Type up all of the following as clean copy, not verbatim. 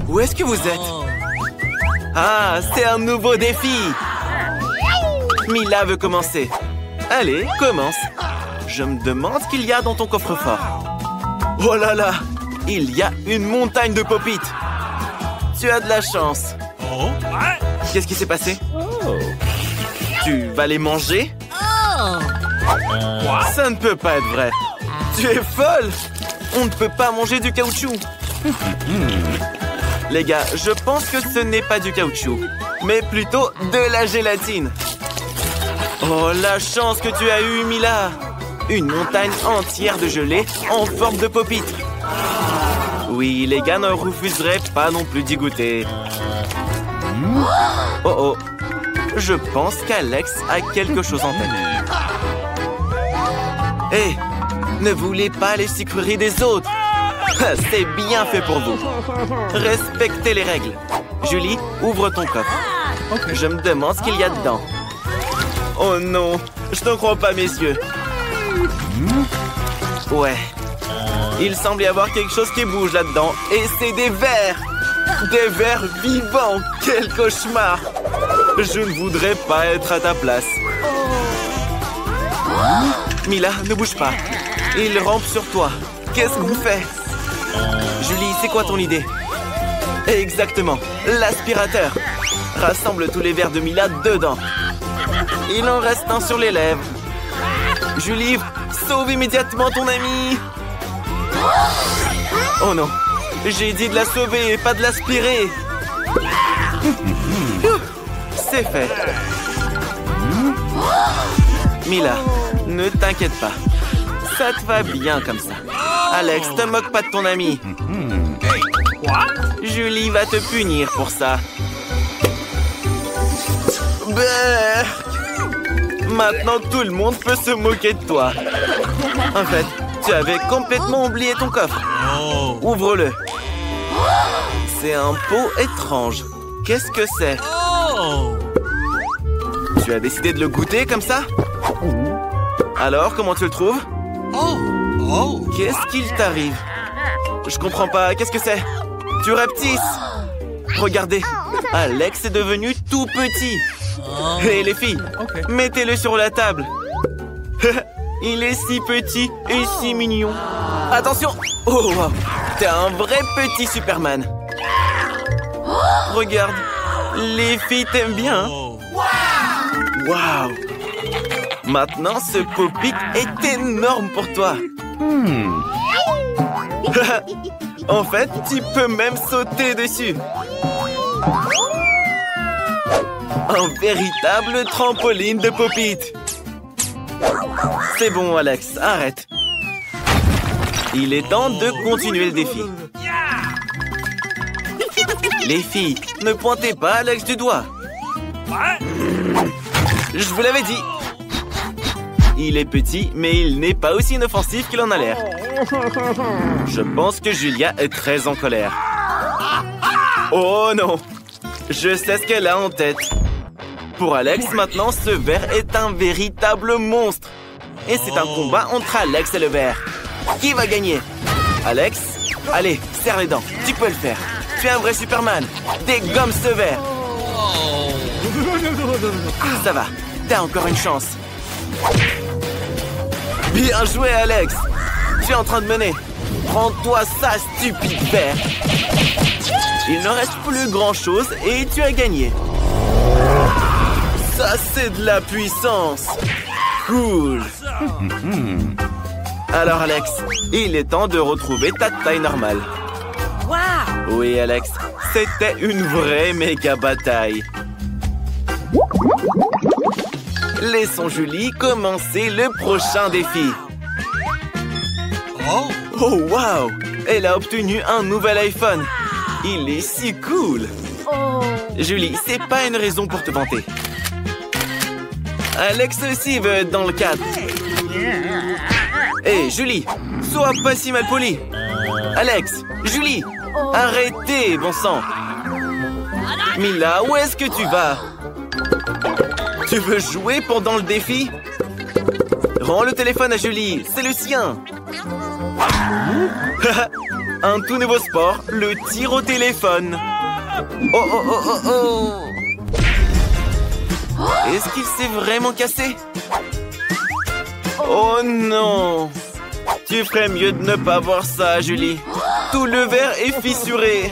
Où est-ce que vous êtes? Ah, c'est un nouveau défi! Mila veut commencer. Allez, commence. Je me demande ce qu'il y a dans ton coffre-fort. Oh là là! Il y a une montagne de pop-it! Tu as de la chance. Qu'est-ce qui s'est passé? Tu vas les manger? Ça ne peut pas être vrai. Tu es folle! On ne peut pas manger du caoutchouc. Les gars, je pense que ce n'est pas du caoutchouc, mais plutôt de la gélatine. Oh, la chance que tu as eue, Mila! Une montagne entière de gelée en forme de pop-it. Oui, les gars ne refuseraient pas non plus d'y goûter. Oh oh, je pense qu'Alex a quelque chose en tête. Hé, ne voulez pas les sucreries des autres. C'est bien fait pour vous. Respectez les règles. Julie, ouvre ton coffre. Je me demande ce qu'il y a dedans. Oh non, je ne crois pas, messieurs. Ouais. Il semble y avoir quelque chose qui bouge là-dedans. Et c'est des vers. Des vers vivants. Quel cauchemar. Je ne voudrais pas être à ta place. Mila, ne bouge pas. Il rampe sur toi. Qu'est-ce qu'on fait? Julie, c'est quoi ton idée? Exactement, l'aspirateur. Rassemble tous les verres de Mila dedans. Il en reste un sur les lèvres. Julie, sauve immédiatement ton ami. Oh non, j'ai dit de la sauver et pas de l'aspirer. C'est fait. Mila, ne t'inquiète pas. Ça te va bien comme ça. Alex, te moque pas de ton ami. Julie va te punir pour ça. Berk! Maintenant, tout le monde peut se moquer de toi. En fait, tu avais complètement oublié ton coffre. Ouvre-le. C'est un pot étrange. Qu'est-ce que c'est? Tu as décidé de le goûter comme ça? Alors, comment tu le trouves? Qu'est-ce qu'il t'arrive? Je comprends pas. Qu'est-ce que c'est? Tu rapetisses. Regardez, Alex est devenu tout petit. Hé, les filles, mettez-le sur la table. Il est si petit et si mignon. Attention! Oh, wow. T'es un vrai petit Superman. Regarde, les filles t'aiment bien. Waouh! Maintenant, ce pop-it est énorme pour toi. En fait, tu peux même sauter dessus. Un véritable trampoline de pop-it. C'est bon, Alex, arrête. Il est temps de continuer le défi. Les filles, ne pointez pas Alex du doigt. Je vous l'avais dit. Il est petit, mais il n'est pas aussi inoffensif qu'il en a l'air. Je pense que Julia est très en colère. Oh non! Je sais ce qu'elle a en tête. Pour Alex, maintenant, ce ver est un véritable monstre. Et c'est un combat entre Alex et le ver. Qui va gagner? Alex? Allez, serre les dents. Tu peux le faire. Tu es un vrai Superman. Dégomme ce ver. Ça va. T'as encore une chance. Bien joué, Alex. Tu es en train de mener. Prends-toi ça, stupide ver. Il ne reste plus grand-chose et tu as gagné. Ça, c'est de la puissance. Cool. Alors, Alex, il est temps de retrouver ta taille normale. Wow. Oui, Alex, c'était une vraie méga bataille. Laissons Julie commencer le prochain défi. Oh, wow! Elle a obtenu un nouvel iPhone. Il est si cool. Julie, c'est pas une raison pour te vanter. Alex aussi veut être dans le cadre. Hé, Julie, sois pas si mal poli. Alex, Julie, arrêtez, bon sang. Mila, où est-ce que tu vas? Tu veux jouer pendant le défi? Rends le téléphone à Julie, c'est le sien. Un tout nouveau sport, le tir au téléphone. Oh, oh, oh, oh, oh. Est-ce qu'il s'est vraiment cassé? Oh non! Tu ferais mieux de ne pas voir ça, Julie. Tout le verre est fissuré.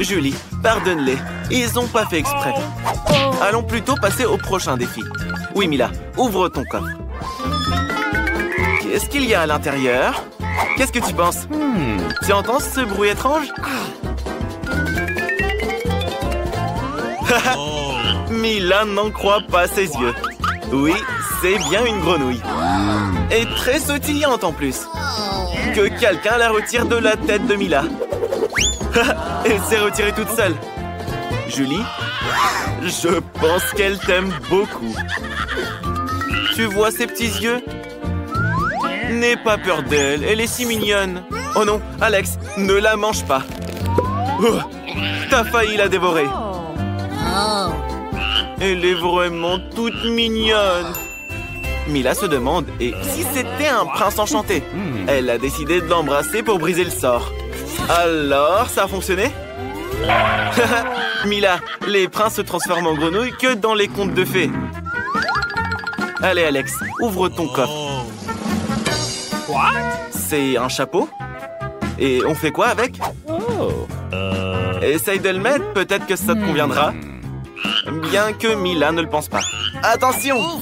Julie, pardonne-les. Ils n'ont pas fait exprès. Allons plutôt passer au prochain défi. Oui, Mila, ouvre ton coffre. Qu'est-ce qu'il y a à l'intérieur? Qu'est-ce que tu penses? Tu entends ce bruit étrange? Mila n'en croit pas ses yeux. Oui, c'est bien une grenouille. Et très sautillante en plus. Que quelqu'un la retire de la tête de Mila. Elle s'est retirée toute seule. Julie, je pense qu'elle t'aime beaucoup. Tu vois ses petits yeux? N'aie pas peur d'elle, elle est si mignonne. Oh non, Alex, ne la mange pas. Oh, t'as failli la dévorer. Elle est vraiment toute mignonne. Mila se demande, et si c'était un prince enchanté? Elle a décidé de l'embrasser pour briser le sort. Alors, ça a fonctionné? Mila, les princes se transforment en grenouilles que dans les contes de fées. Allez, Alex, ouvre ton coffre. C'est un chapeau? Et on fait quoi avec? Essaye de le mettre, peut-être que ça te conviendra. Bien que Mila ne le pense pas. Attention!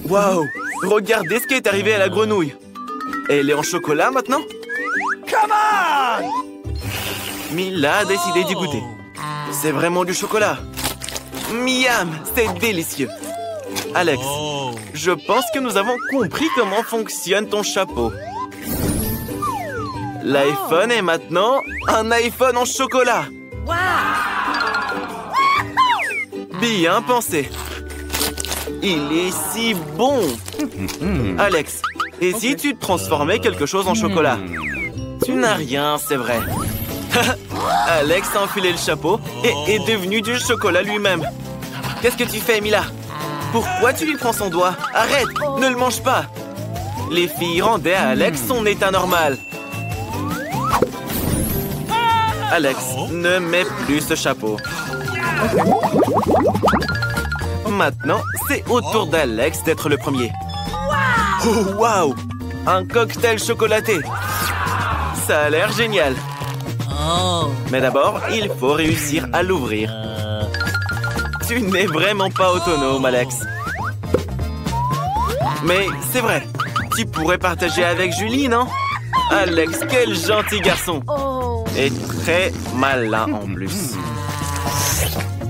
Waouh! Regardez ce qui est arrivé à la grenouille. Elle est en chocolat maintenant? Come on! Mila a décidé d'y goûter. C'est vraiment du chocolat. Miam! C'est délicieux. Alex, je pense que nous avons compris comment fonctionne ton chapeau. L'iPhone est maintenant un iPhone en chocolat. Bien pensé. Il est si bon. Alex, et si tu transformais quelque chose en chocolat? Tu n'as rien, c'est vrai. Alex a enfilé le chapeau et est devenu du chocolat lui-même. Qu'est-ce que tu fais, Mila? Pourquoi tu lui prends son doigt? Arrête, ne le mange pas. Les filles rendaient à Alex son état normal. Alex, ne mets plus ce chapeau. Maintenant, c'est au tour d'Alex d'être le premier. Oh, waouh! Un cocktail chocolaté. Ça a l'air génial. Mais d'abord, il faut réussir à l'ouvrir. Tu n'es vraiment pas autonome, Alex. Mais c'est vrai, tu pourrais partager avec Julie, non? Alex, quel gentil garçon. Et très malin en plus.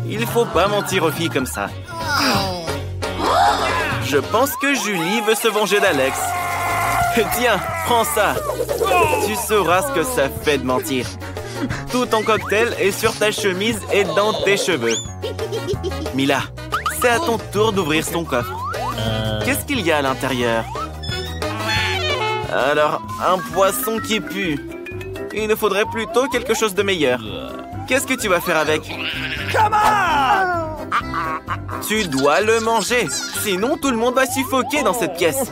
Il faut pas mentir aux filles comme ça. Je pense que Julie veut se venger d'Alex. Tiens, prends ça. Tu sauras ce que ça fait de mentir. Tout ton cocktail est sur ta chemise et dans tes cheveux. Mila, c'est à ton tour d'ouvrir ton coffre. Qu'est-ce qu'il y a à l'intérieur? Alors, un poisson qui pue. Il nous faudrait plutôt quelque chose de meilleur. Qu'est-ce que tu vas faire avec? Come on! Tu dois le manger. Sinon, tout le monde va suffoquer dans cette pièce.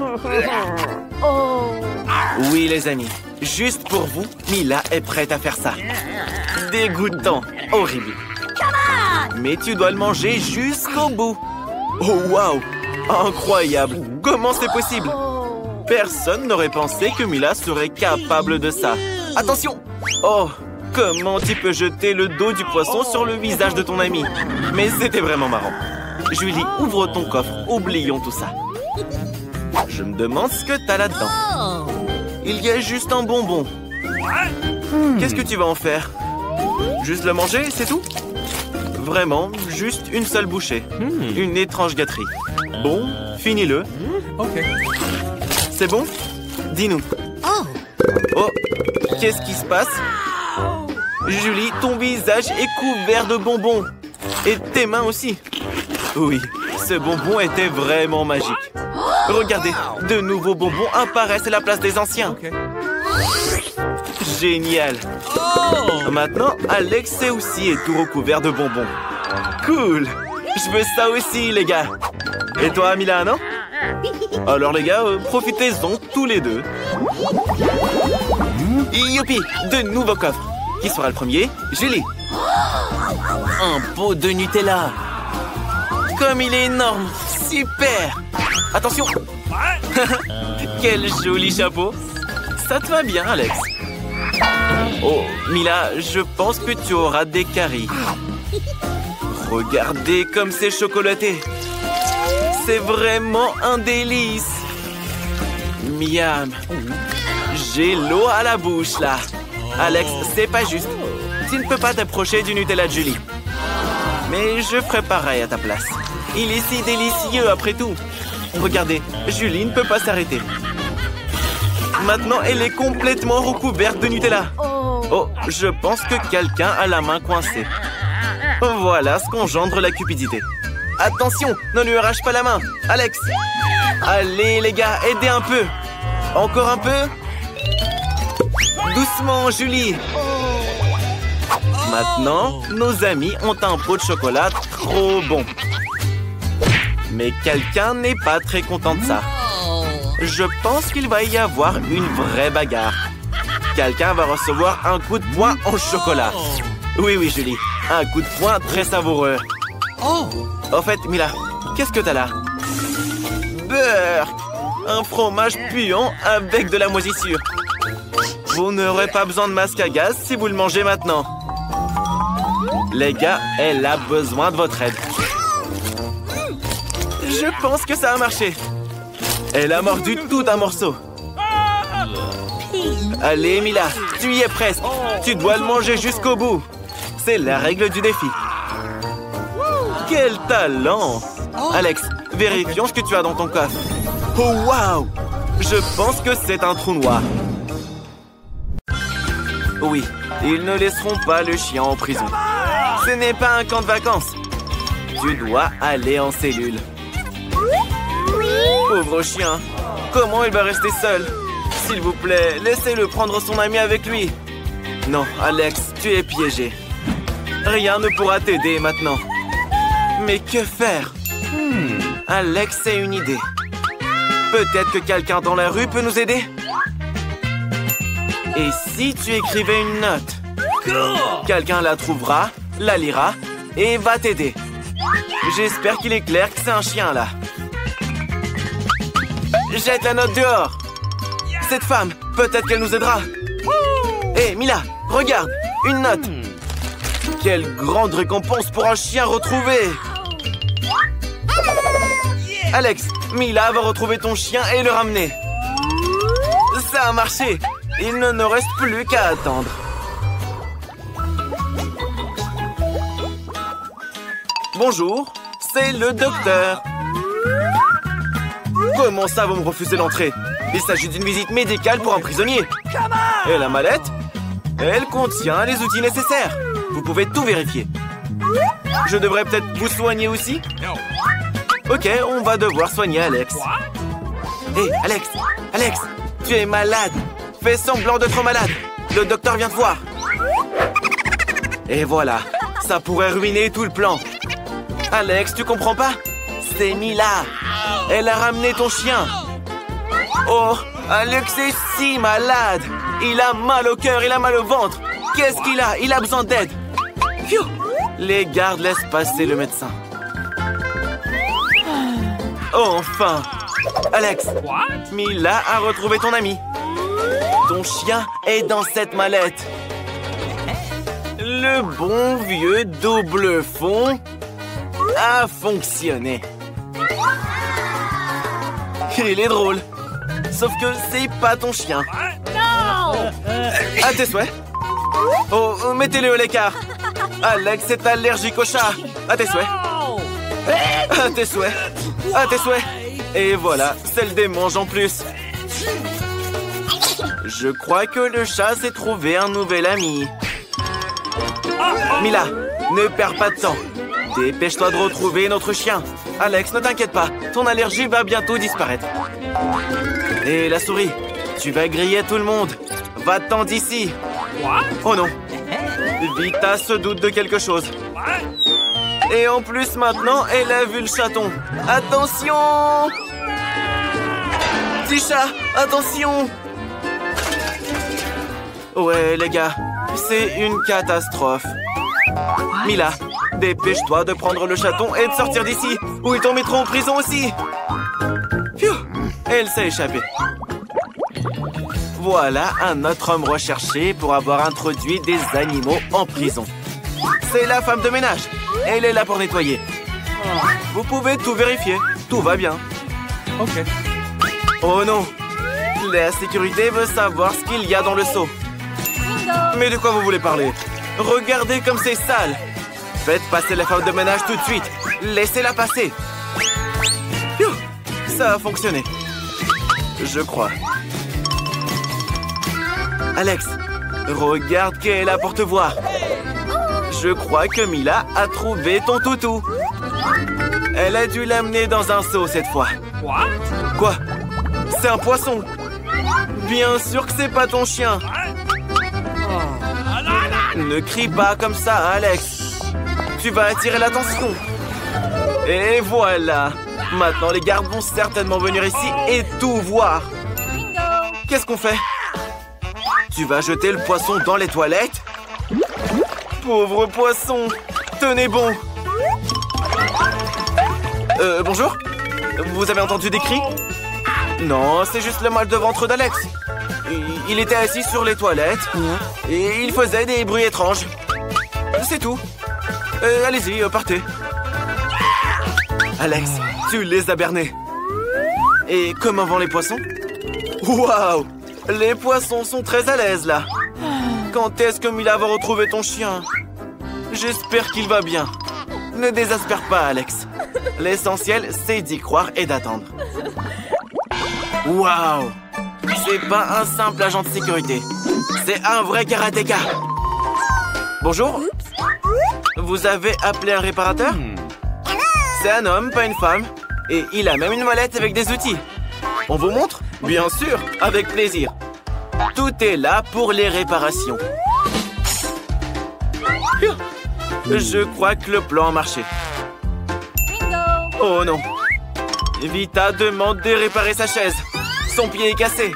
Oui, les amis. Juste pour vous, Mila est prête à faire ça. Dégoûtant. Horrible. Mais tu dois le manger jusqu'au bout. Oh, waouh! Incroyable. Comment c'est possible? Personne n'aurait pensé que Mila serait capable de ça. Attention! Oh, comment tu peux jeter le dos du poisson sur le visage de ton ami? Mais c'était vraiment marrant. Julie, ouvre ton coffre. Oublions tout ça. Je me demande ce que t'as là-dedans. Il y a juste un bonbon. Qu'est-ce que tu vas en faire? Juste le manger, c'est tout? Vraiment, juste une seule bouchée. Une étrange gâterie. Bon, finis-le. C'est bon? Dis-nous. Oh, qu'est-ce qui se passe? Julie, ton visage est couvert de bonbons. Et tes mains aussi. Oui, ce bonbon était vraiment magique. Regardez, de nouveaux bonbons apparaissent à la place des anciens. Génial. Maintenant, Alex aussi est tout recouvert de bonbons. Cool. Je veux ça aussi, les gars. Et toi, Mila, non? Alors, les gars, profitez-en tous les deux. Youpi! De nouveaux coffres. Qui sera le premier? Julie. Un pot de Nutella. Comme il est énorme. Super! Attention! Quel joli chapeau! Ça te va bien, Alex. Oh, Mila, je pense que tu auras des caries. Regardez comme c'est chocolaté. C'est vraiment un délice. Miam. J'ai l'eau à la bouche, là. Alex, c'est pas juste. Tu ne peux pas t'approcher du Nutella de Julie. Mais je ferai pareil à ta place. Il est si délicieux après tout. Regardez, Julie ne peut pas s'arrêter. Maintenant, elle est complètement recouverte de Nutella. Oh, je pense que quelqu'un a la main coincée. Voilà ce qu'engendre la cupidité. Attention, ne lui arrache pas la main. Alex. Allez, les gars, aidez un peu. Encore un peu. Doucement, Julie. Maintenant, nos amis ont un pot de chocolat trop bon. Mais quelqu'un n'est pas très content de ça. Je pense qu'il va y avoir une vraie bagarre. Quelqu'un va recevoir un coup de poing en chocolat. Oui, oui, Julie. Un coup de poing très savoureux. Au fait, Mila, qu'est-ce que t'as là? Beurre! Un fromage puant avec de la moisissure. Vous n'aurez pas besoin de masque à gaz si vous le mangez maintenant. Les gars, elle a besoin de votre aide. Je pense que ça a marché. Elle a mordu tout un morceau. Allez, Mila, tu y es presque. Tu dois le manger jusqu'au bout. C'est la règle du défi. Quel talent! Alex, vérifions ce que tu as dans ton coffre. Oh, waouh! Je pense que c'est un trou noir. Oui, ils ne laisseront pas le chien en prison. Ce n'est pas un camp de vacances. Tu dois aller en cellule. Pauvre chien, comment il va rester seul? S'il vous plaît, laissez-le prendre son ami avec lui. Non, Alex, tu es piégé. Rien ne pourra t'aider maintenant. Mais que faire? Alex a une idée. Peut-être que quelqu'un dans la rue peut nous aider? Et si tu écrivais une note? Quelqu'un la trouvera, la lira et va t'aider. J'espère qu'il est clair que c'est un chien, là. Jette la note dehors. Cette femme, peut-être qu'elle nous aidera. Hé, Mila, regarde, une note. Quelle grande récompense pour un chien retrouvé. Alex, Mila va retrouver ton chien et le ramener. Ça a marché. Il ne nous reste plus qu'à attendre. Bonjour, c'est le docteur. Comment ça, vous me refusez l'entrée? Il s'agit d'une visite médicale pour un prisonnier. Et la mallette? Elle contient les outils nécessaires. Vous pouvez tout vérifier. Je devrais peut-être vous soigner aussi? Ok, on va devoir soigner Alex. Hé, Alex! Alex! Tu es malade! Fais semblant d'être malade! Le docteur vient te voir! Et voilà, ça pourrait ruiner tout le plan. Alex, tu comprends pas? C'est Mila! Elle a ramené ton chien! Oh, Alex est si malade! Il a mal au cœur, il a mal au ventre! Qu'est-ce qu'il a? Il a besoin d'aide! Les gardes laissent passer le médecin. Oh, enfin! Alex, Mila a retrouvé ton ami. Ton chien est dans cette mallette. Le bon vieux double fond a fonctionné. Il est drôle. Sauf que c'est pas ton chien. À tes souhaits. Oh, mettez-le à l'écart. Alex est allergique au chat. À tes souhaits. À tes souhaits. À tes souhaits. Et voilà, c'est le démange en plus. Je crois que le chat s'est trouvé un nouvel ami. Mila, ne perds pas de temps. Dépêche-toi de retrouver notre chien. Alex, ne t'inquiète pas, ton allergie va bientôt disparaître. Et la souris, tu vas griller tout le monde. Va-t'en d'ici. Oh non. Vita se doute de quelque chose. Et en plus, maintenant, elle a vu le chaton. Attention! Petit chat, attention! Ouais, les gars, c'est une catastrophe. Mila, dépêche-toi de prendre le chaton et de sortir d'ici, ou ils t'en mettront en prison aussi. Phew, elle s'est échappée. Voilà un autre homme recherché pour avoir introduit des animaux en prison. C'est la femme de ménage. Elle est là pour nettoyer. Vous pouvez tout vérifier. Tout va bien. Ok. Oh non. La sécurité veut savoir ce qu'il y a dans le seau. Mais de quoi vous voulez parler? Regardez comme c'est sale. Faites passer la femme de ménage tout de suite. Laissez-la passer. Phew, ça a fonctionné. Je crois. Alex, regarde qui est là pour te voir. Je crois que Mila a trouvé ton toutou. Elle a dû l'amener dans un seau cette fois. Quoi? C'est un poisson. Bien sûr que c'est pas ton chien. Ne crie pas comme ça, Alex. Tu vas attirer l'attention. Et voilà. Maintenant, les gardes vont certainement venir ici et tout voir. Qu'est-ce qu'on fait? Tu vas jeter le poisson dans les toilettes? Pauvre poisson. Tenez bon. Bonjour? Vous avez entendu des cris? Non, c'est juste le mal de ventre d'Alex. Il était assis sur les toilettes et il faisait des bruits étranges. C'est tout. Allez-y, partez. Alex, tu les as bernés. Et comment vont les poissons? Waouh! Les poissons sont très à l'aise, là. Quand est-ce que Mila va retrouver ton chien? J'espère qu'il va bien. Ne désespère pas, Alex. L'essentiel, c'est d'y croire et d'attendre. Waouh! C'est pas un simple agent de sécurité. C'est un vrai karatéka. Bonjour. Vous avez appelé un réparateur? C'est un homme, pas une femme. Et il a même une mallette avec des outils. On vous montre? Bien sûr, avec plaisir. Tout est là pour les réparations. Je crois que le plan a marché. Oh non. Vita demande de réparer sa chaise. Son pied est cassé.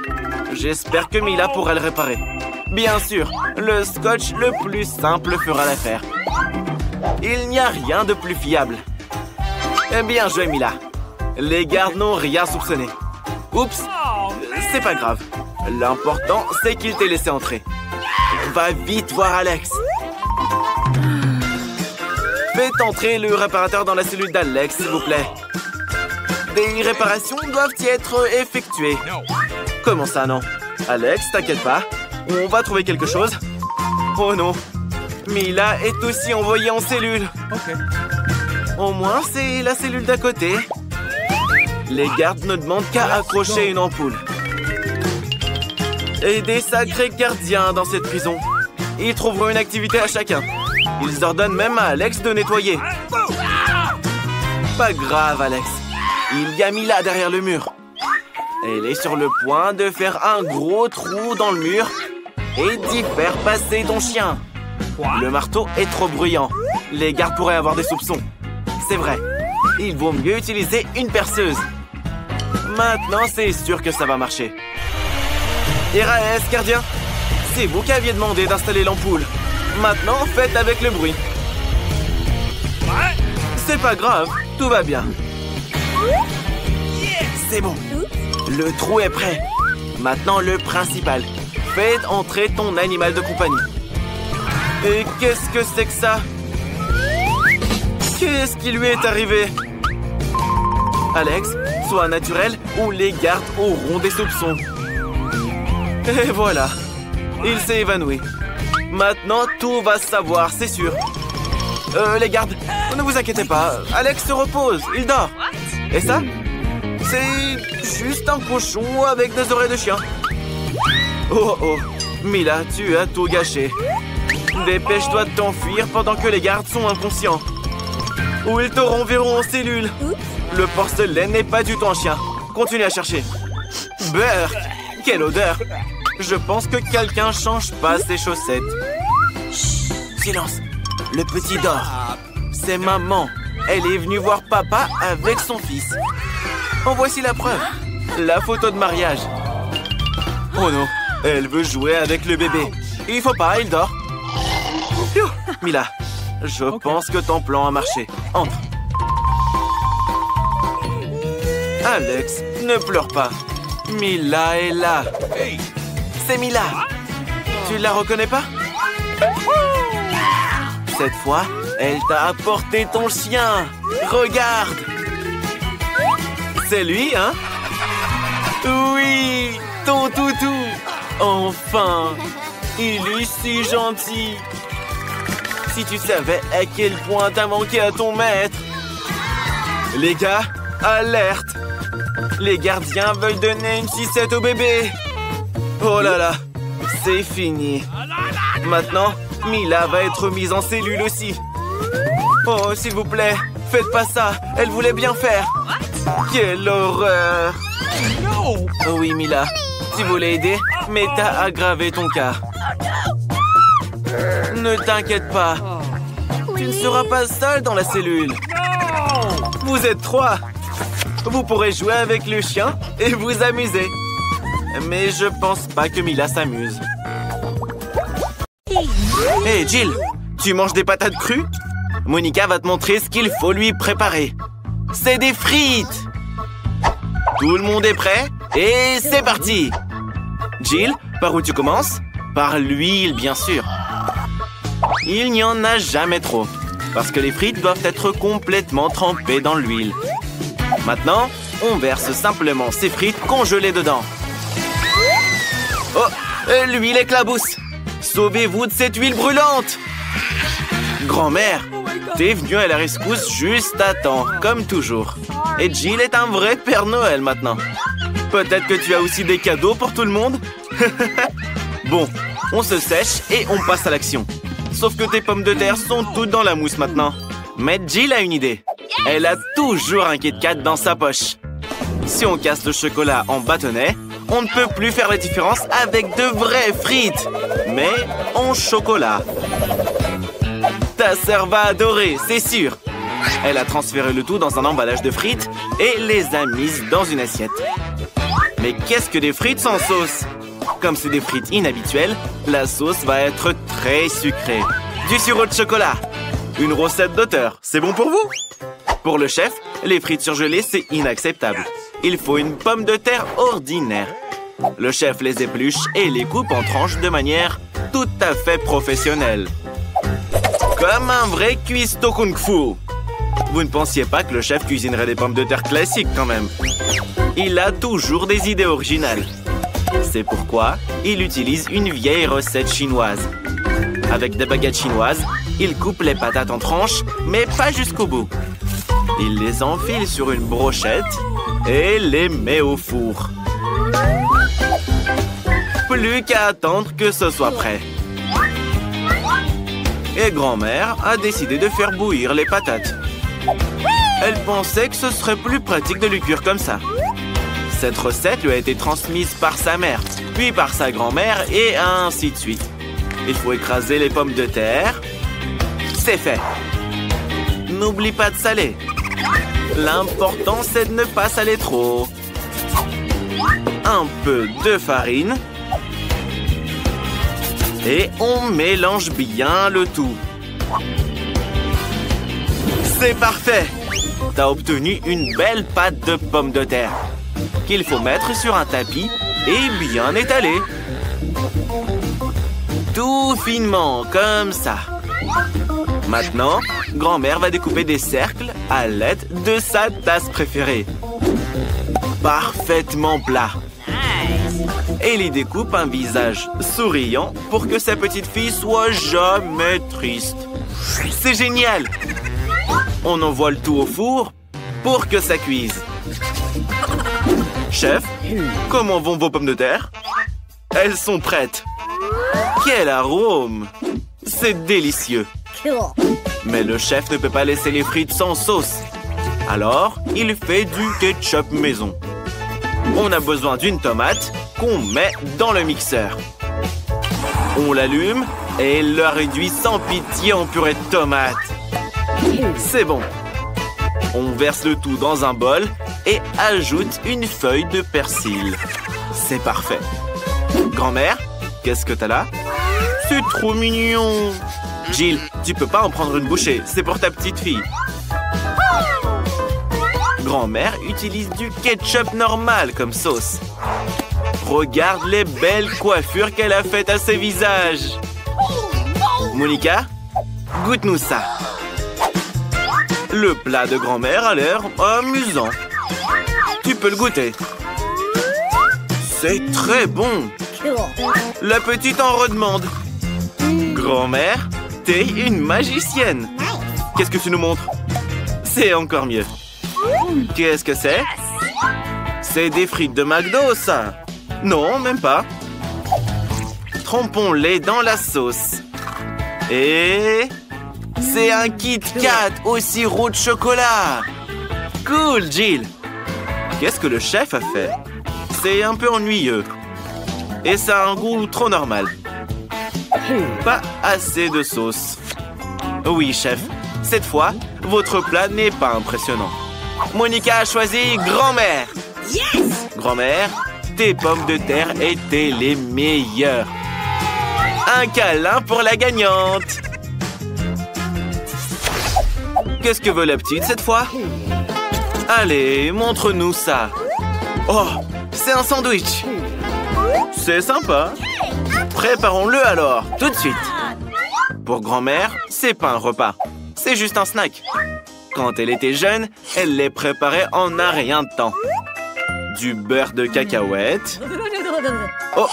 J'espère que Mila pourra le réparer. Bien sûr, le scotch le plus simple fera l'affaire. Il n'y a rien de plus fiable. Bien joué, Mila. Les gardes n'ont rien soupçonné. Oups, c'est pas grave. L'important, c'est qu'il t'ait laissé entrer. Va vite voir Alex. Faites entrer le réparateur dans la cellule d'Alex, s'il vous plaît. Des réparations doivent y être effectuées. Comment ça, non? Alex, t'inquiète pas. On va trouver quelque chose. Oh non. Mila est aussi envoyée en cellule. Ok. Au moins, c'est la cellule d'à côté. Les gardes ne demandent qu'à accrocher une ampoule. Et des sacrés gardiens dans cette prison. Ils trouveront une activité à chacun. Ils ordonnent même à Alex de nettoyer. Pas grave, Alex. Il y a Mila derrière le mur. Elle est sur le point de faire un gros trou dans le mur et d'y faire passer ton chien. Le marteau est trop bruyant. Les gardes pourraient avoir des soupçons. C'est vrai. Il vaut mieux utiliser une perceuse. Maintenant, c'est sûr que ça va marcher. RAS, gardien. C'est vous qui aviez demandé d'installer l'ampoule. Maintenant, faites avec le bruit. C'est pas grave, tout va bien. C'est bon. Le trou est prêt. Maintenant, le principal. Faites entrer ton animal de compagnie. Et qu'est-ce que c'est que ça? Qu'est-ce qui lui est arrivé? Alex, sois naturel ou les gardes auront des soupçons. Et voilà. Il s'est évanoui. Maintenant, tout va se savoir, c'est sûr. Les gardes, ne vous inquiétez pas. Alex se repose, il dort. Et ça? C'est juste un cochon avec des oreilles de chien. Oh oh, Mila, tu as tout gâché. Dépêche-toi de t'enfuir pendant que les gardes sont inconscients. Ou ils te renverront en cellule. Le porcelain n'est pas du tout un chien. Continue à chercher. Beurre! Quelle odeur! Je pense que quelqu'un change pas ses chaussettes. Chut, silence! Le petit dort. C'est maman. Elle est venue voir papa avec son fils. En voici la preuve. La photo de mariage. Oh non, elle veut jouer avec le bébé. Il faut pas, il dort. Phew, Mila, je pense que ton plan a marché. Entre. Alex, ne pleure pas. Mila est là. C'est Mila. Tu la reconnais pas? Cette fois, elle t'a apporté ton chien. Regarde. C'est lui, hein? Oui, ton toutou. Enfin, il est si gentil. Si tu savais à quel point t'as manqué à ton maître. Les gars, alerte. Les gardiens veulent donner une sucette au bébé. Oh là là, c'est fini. Maintenant, Mila va être mise en cellule aussi. Oh, s'il vous plaît, faites pas ça. Elle voulait bien faire. Quelle horreur. Oh oui, Mila, tu voulais aider, mais t'as aggravé ton cas. Ne t'inquiète pas. Tu ne seras pas seule dans la cellule. Vous êtes 3. Vous pourrez jouer avec le chien et vous amuser. Mais je pense pas que Mila s'amuse. Hey, Jill, tu manges des patates crues? Monica va te montrer ce qu'il faut lui préparer. C'est des frites! Tout le monde est prêt? Et c'est parti! Jill, par où tu commences? Par l'huile, bien sûr. Il n'y en a jamais trop, parce que les frites doivent être complètement trempées dans l'huile. Maintenant, on verse simplement ces frites congelées dedans. Oh, l'huile éclabousse! Sauvez-vous de cette huile brûlante! Grand-mère, t'es venue à la rescousse juste à temps, comme toujours. Et Jill est un vrai Père Noël maintenant. Peut-être que tu as aussi des cadeaux pour tout le monde? Bon, on se sèche et on passe à l'action. Sauf que tes pommes de terre sont toutes dans la mousse maintenant. Mais Jill a une idée. Elle a toujours un Kit Kat dans sa poche. Si on casse le chocolat en bâtonnets, on ne peut plus faire la différence avec de vraies frites, mais en chocolat. Ta sœur va adorer, c'est sûr. Elle a transféré le tout dans un emballage de frites et les a mises dans une assiette. Mais qu'est-ce que des frites sans sauce? Comme c'est des frites inhabituelles, la sauce va être très sucrée. Du sirop de chocolat. Une recette d'auteur, c'est bon pour vous? Pour le chef, les frites surgelées, c'est inacceptable. Il faut une pomme de terre ordinaire. Le chef les épluche et les coupe en tranches de manière tout à fait professionnelle. Comme un vrai cuistot kung-fu. Vous ne pensiez pas que le chef cuisinerait des pommes de terre classiques quand même. Il a toujours des idées originales. C'est pourquoi il utilise une vieille recette chinoise. Avec des baguettes chinoises, il coupe les patates en tranches, mais pas jusqu'au bout. Il les enfile sur une brochette et les met au four. Plus qu'à attendre que ce soit prêt. Et grand-mère a décidé de faire bouillir les patates. Elle pensait que ce serait plus pratique de les cuire comme ça. Cette recette lui a été transmise par sa mère, puis par sa grand-mère et ainsi de suite. Il faut écraser les pommes de terre. C'est fait. N'oublie pas de saler. L'important, c'est de ne pas saler trop. Un peu de farine. Et on mélange bien le tout. C'est parfait! T'as obtenu une belle pâte de pommes de terre qu'il faut mettre sur un tapis et bien étaler. Tout finement, comme ça. Maintenant, grand-mère va découper des cercles à l'aide de sa tasse préférée. Parfaitement plat. Elle y découpe un visage souriant pour que sa petite fille soit jamais triste. C'est génial! On envoie le tout au four pour que ça cuise. Chef, comment vont vos pommes de terre? Elles sont prêtes. Quel arôme! C'est délicieux. Mais le chef ne peut pas laisser les frites sans sauce. Alors, il fait du ketchup maison. On a besoin d'une tomate qu'on met dans le mixeur. On l'allume et le réduit sans pitié en purée de tomate. C'est bon. On verse le tout dans un bol et ajoute une feuille de persil. C'est parfait. Grand-mère, qu'est-ce que t'as là? C'est trop mignon. Jill, tu peux pas en prendre une bouchée. C'est pour ta petite fille. Grand-mère utilise du ketchup normal comme sauce. Regarde les belles coiffures qu'elle a faites à ses visages. Monica, goûte-nous ça. Le plat de grand-mère a l'air amusant. Tu peux le goûter. C'est très bon. La petite en redemande. Grand-mère, t'es une magicienne. Qu'est-ce que tu nous montres? C'est encore mieux. Qu'est-ce que c'est? C'est des frites de McDo, ça. Non, même pas. Trempons-les dans la sauce. Et... c'est un Kit Kat au sirop de chocolat. Cool, Jill. Qu'est-ce que le chef a fait? C'est un peu ennuyeux. Et ça a un goût trop normal. Pas assez de sauce. Oui, chef. Cette fois, votre plat n'est pas impressionnant. Monica a choisi grand-mère. Yes! Grand-mère, tes pommes de terre étaient les meilleures. Un câlin pour la gagnante. Qu'est-ce que veut la petite cette fois? Allez, montre-nous ça. Oh, c'est un sandwich. C'est sympa. Préparons-le alors, tout de suite. Pour grand-mère, c'est pas un repas. C'est juste un snack. Quand elle était jeune, elle les préparait en un rien de temps. Du beurre de cacahuète. Oh,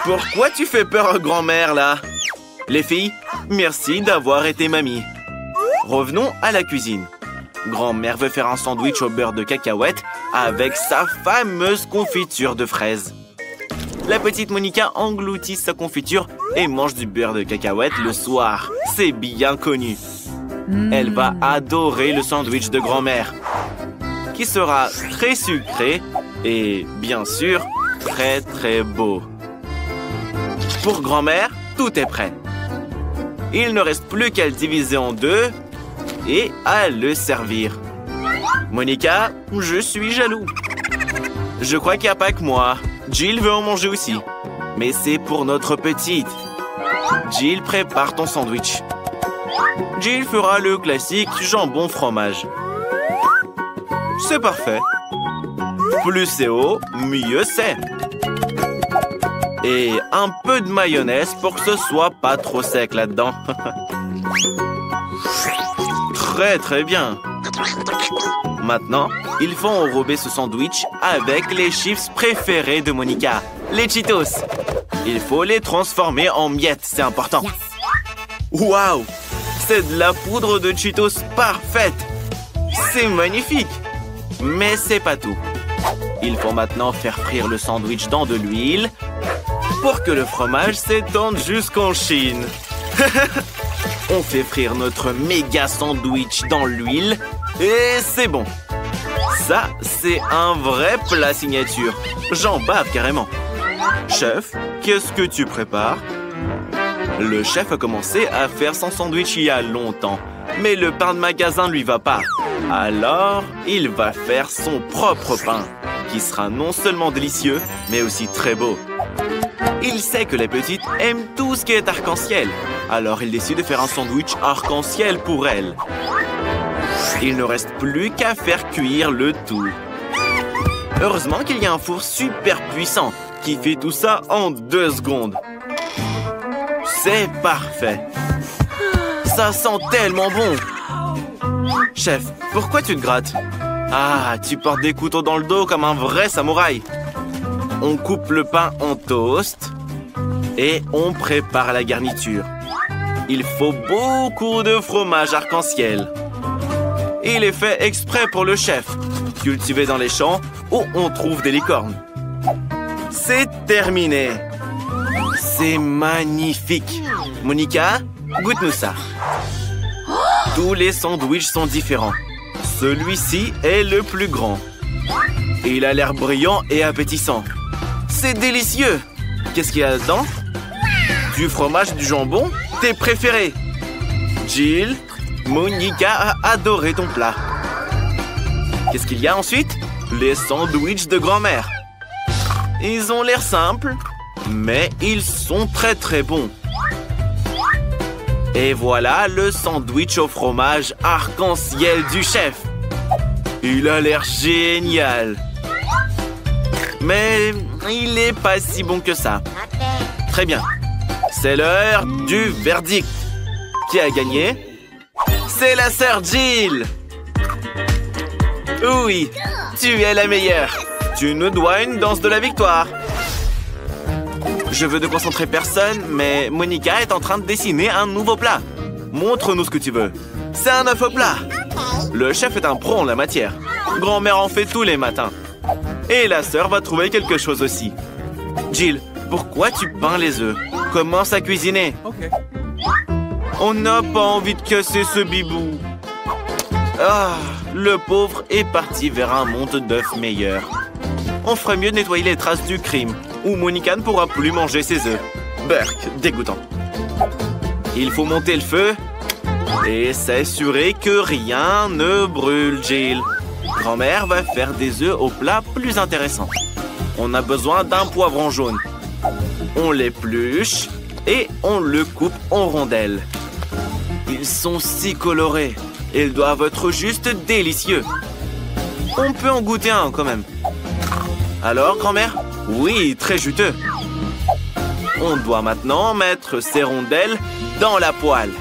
pourquoi tu fais peur à grand-mère, là? Les filles, merci d'avoir été mamie. Revenons à la cuisine. Grand-mère veut faire un sandwich au beurre de cacahuète avec sa fameuse confiture de fraises. La petite Monica engloutit sa confiture et mange du beurre de cacahuète le soir. C'est bien connu. Elle va adorer le sandwich de grand-mère, qui sera très sucré et, bien sûr, très très beau. Pour grand-mère, tout est prêt. Il ne reste plus qu'à le diviser en deux et à le servir. Monica, je suis jaloux. Je crois qu'il n'y a pas que moi. Jill veut en manger aussi. Mais c'est pour notre petite. Jill, prépare ton sandwich. Jill fera le classique jambon-fromage. C'est parfait. Plus c'est haut, mieux c'est. Et un peu de mayonnaise pour que ce soit pas trop sec là-dedans. Très très bien. Maintenant, il faut enrober ce sandwich avec les chips préférés de Monica, les Cheetos. Il faut les transformer en miettes, c'est important. Waouh! C'est de la poudre de Cheetos parfaite. C'est magnifique. Mais c'est pas tout. Il faut maintenant faire frire le sandwich dans de l'huile pour que le fromage s'étende jusqu'en Chine. On fait frire notre méga sandwich dans l'huile et c'est bon. Ça, c'est un vrai plat signature. J'en bave carrément. Chef, qu'est-ce que tu prépares? Le chef a commencé à faire son sandwich il y a longtemps, mais le pain de magasin lui va pas. Alors, il va faire son propre pain, qui sera non seulement délicieux, mais aussi très beau. Il sait que les petites aiment tout ce qui est arc-en-ciel, alors il décide de faire un sandwich arc-en-ciel pour elles. Il ne reste plus qu'à faire cuire le tout. Heureusement qu'il y a un four super puissant qui fait tout ça en 2 secondes. C'est parfait. Ça sent tellement bon. Chef, pourquoi tu te grattes? Ah, tu portes des couteaux dans le dos comme un vrai samouraï. On coupe le pain en toast et on prépare la garniture. Il faut beaucoup de fromage arc-en-ciel. Il est fait exprès pour le chef, cultivé dans les champs où on trouve des licornes. C'est terminé. C'est magnifique. Monica, goûte-nous ça. Tous les sandwichs sont différents. Celui-ci est le plus grand. Il a l'air brillant et appétissant. C'est délicieux. Qu'est-ce qu'il y a dedans? Du fromage et du jambon? Tes préférés. Jill, Monica a adoré ton plat. Qu'est-ce qu'il y a ensuite? Les sandwichs de grand-mère. Ils ont l'air simples, mais ils sont très très bons. Et voilà le sandwich au fromage arc-en-ciel du chef. Il a l'air génial. Mais il n'est pas si bon que ça. Très bien. C'est l'heure du verdict. Qui a gagné? C'est la sœur Jill. Oui, tu es la meilleure. Tu nous dois une danse de la victoire. Je veux ne concentrer personne, mais Monica est en train de dessiner un nouveau plat. Montre-nous ce que tu veux. C'est un œuf au plat. Le chef est un pro en la matière. Grand-mère en fait tous les matins. Et la sœur va trouver quelque chose aussi. Jill, pourquoi tu peins les œufs? Commence à cuisiner. On n'a pas envie de casser ce bibou. Ah, le pauvre est parti vers un monde d'œufs meilleur. On ferait mieux de nettoyer les traces du crime, ou Monica ne pourra plus manger ses œufs. Burk, dégoûtant. Il faut monter le feu et s'assurer que rien ne brûle, Jill. Grand-mère va faire des œufs au plat plus intéressants. On a besoin d'un poivron jaune. On l'épluche et on le coupe en rondelles. Ils sont si colorés. Ils doivent être juste délicieux. On peut en goûter un quand même. Alors, grand-mère? Oui, très juteux. On doit maintenant mettre ces rondelles dans la poêle.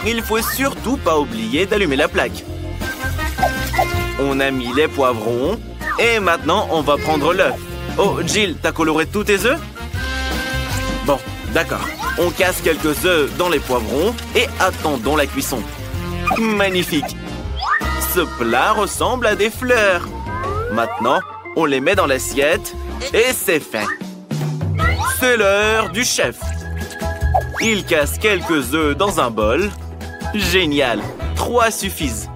Il faut surtout pas oublier d'allumer la plaque. On a mis les poivrons et maintenant on va prendre l'œuf. Oh, Jill, t'as coloré tous tes œufs? Bon, d'accord. On casse quelques œufs dans les poivrons et attendons la cuisson. Magnifique! Ce plat ressemble à des fleurs. Maintenant, on les met dans l'assiette et c'est fait. C'est l'heure du chef. Il casse quelques œufs dans un bol. Génial! 3 suffisent.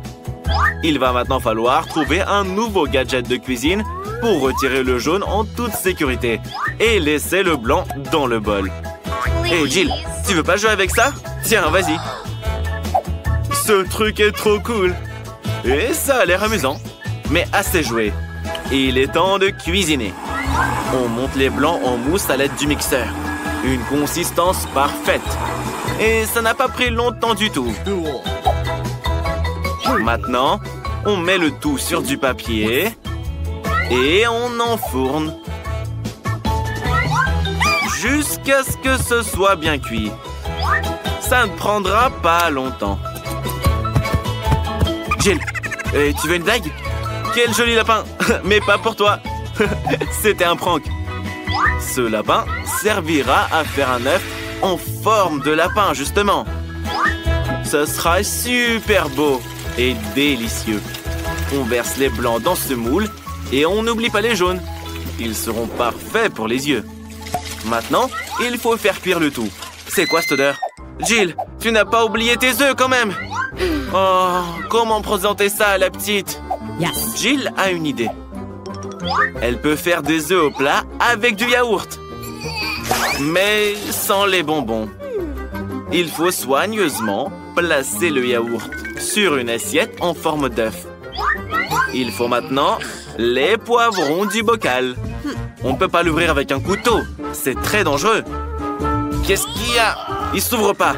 Il va maintenant falloir trouver un nouveau gadget de cuisine pour retirer le jaune en toute sécurité et laisser le blanc dans le bol. Hey Jill, tu veux pas jouer avec ça? Tiens, vas-y. Ce truc est trop cool. Et ça a l'air amusant. Mais assez joué. Il est temps de cuisiner. On monte les blancs en mousse à l'aide du mixeur. Une consistance parfaite. Et ça n'a pas pris longtemps du tout. Maintenant, on met le tout sur du papier et on enfourne jusqu'à ce que ce soit bien cuit. Ça ne prendra pas longtemps. Jill, tu veux une blague? Quel joli lapin! Mais pas pour toi. C'était un prank. Ce lapin servira à faire un œuf en forme de lapin, justement. Ce sera super beau et délicieux. On verse les blancs dans ce moule et on n'oublie pas les jaunes. Ils seront parfaits pour les yeux. Maintenant, il faut faire cuire le tout. C'est quoi cette odeur? Jill, tu n'as pas oublié tes œufs quand même. Oh, comment présenter ça à la petite? Jill a une idée. Elle peut faire des œufs au plat avec du yaourt. Mais sans les bonbons. Il faut soigneusement placer le yaourt sur une assiette en forme d'œuf. Il faut maintenant les poivrons du bocal. On ne peut pas l'ouvrir avec un couteau. C'est très dangereux. Qu'est-ce qu'il y a? Il s'ouvre pas.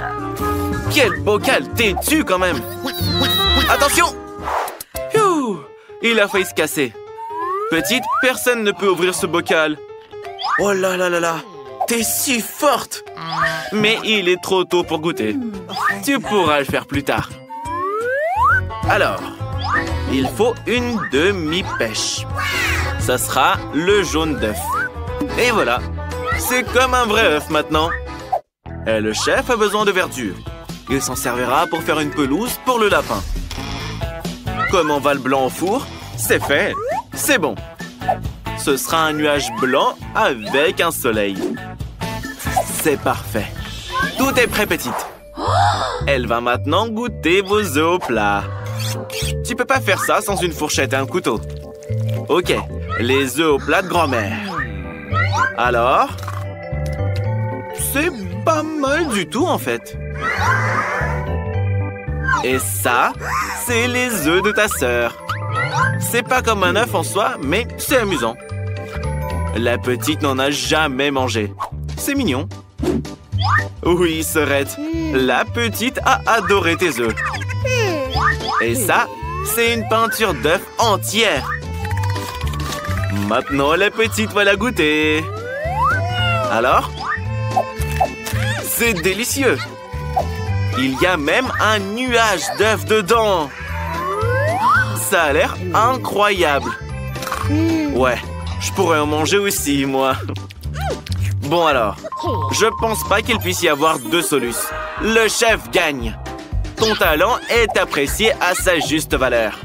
Quel bocal têtu quand même. Attention! Ouh, il a failli se casser. Petite, personne ne peut ouvrir ce bocal. Oh là là là là. T'es si forte. Mais il est trop tôt pour goûter. Tu pourras le faire plus tard. Alors, il faut une demi-pêche. Ça sera le jaune d'œuf. Et voilà. C'est comme un vrai œuf maintenant. Et le chef a besoin de verdure. Il s'en servira pour faire une pelouse pour le lapin. Comme on va le blanc au four, c'est fait. C'est bon. Ce sera un nuage blanc avec un soleil. C'est parfait. Tout est prêt, petite. Elle va maintenant goûter vos œufs au plat. Tu peux pas faire ça sans une fourchette et un couteau. Ok, les œufs au plat de grand-mère. Alors, c'est pas mal du tout en fait. Et ça, c'est les œufs de ta sœur. C'est pas comme un œuf en soi, mais c'est amusant. La petite n'en a jamais mangé. C'est mignon. Oui, Sorette, la petite a adoré tes œufs. Et ça, c'est une peinture d'œuf entière. Maintenant, la petite va la goûter. Alors? C'est délicieux. Il y a même un nuage d'œufs dedans. Ça a l'air incroyable. Ouais, je pourrais en manger aussi, moi. Bon alors, je pense pas qu'il puisse y avoir deux solutions. Le chef gagne. Ton talent est apprécié à sa juste valeur.